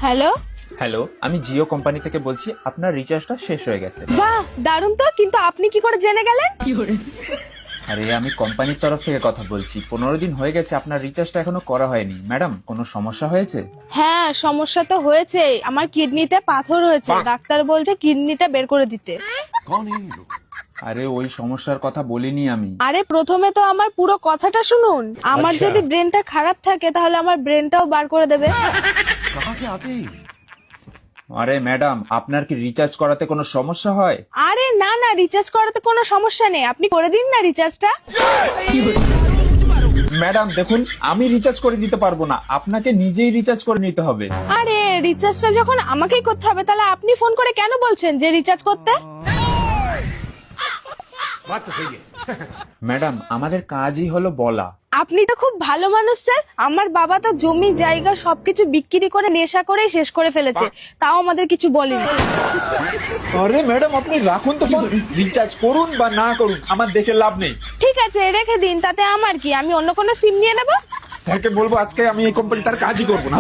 Hello. Hello, আমি Jio company থেকে বলছি, আপনার রিচার্জটা শেষ হয়ে গেছে। বাহ, দারুণ তো। কিন্তু আপনি কি করে জেনে গেলেন? আরে আমি কোম্পানির তরফ থেকে কথা বলছি, 15 দিন হয়ে গেছে আপনার রিচার্জটা এখনো করা হয়নি। ম্যাডাম, কোনো সমস্যা হয়েছে? হ্যাঁ, সমস্যা তো হয়েছে। আমার কিডনিতে পাথর হয়েছে, ডাক্তার বলছে কিডনিটা বের করে দিতে। আরে ওই সমস্যার কথা বলিনি আমি। আরে প্রথমে তো আমার পুরো কথাটা শুনুন। আমার আচ্ছা। যদি ব্রেনটা খারাপ থাকে তাহলে আমার ব্রেনটাও বার করে দেবে। আরে ম্যাডাম, আপনার কি রিচার্জ করাতে কোনো সমস্যা হয়? আরে না না, রিচার্জ করাতে কোনো সমস্যা নেই, আপনি করে দিন না রিচার্জটা। ম্যাডাম দেখুন, আমি রিচার্জ করে দিতে পারবো না, আপনাকে নিজেই রিচার্জ করে নিতে হবে। আরে রিচার্জটা যখন আমাকেই করতে হবে তাহলে আপনি ফোন করে কেন বলছেন যে রিচার্জ করতে? ম্যাডাম, আমাদের কাজই হলো বলা। আপনি তো খুব ভালো মানুষ স্যার। আমার বাবা তো জমি জায়গা সবকিছু বিক্রি করে নেশা করে শেষ করে ফেলেছে, তাও আমাদের কিছু বলেনি। আরে ম্যাডাম, আপনি রাখুন তো ফোন। রিচার্জ করুন বা না করুন, আমার দেখে লাভ নেই। ঠিক আছে, রেখে দিন, তাতে আমার কি? আমি অন্য কোনো সিম নিয়ে নেবো। স্যারকে বলবো আজকে আমি এই কোম্পানি তার কাজই করবো না।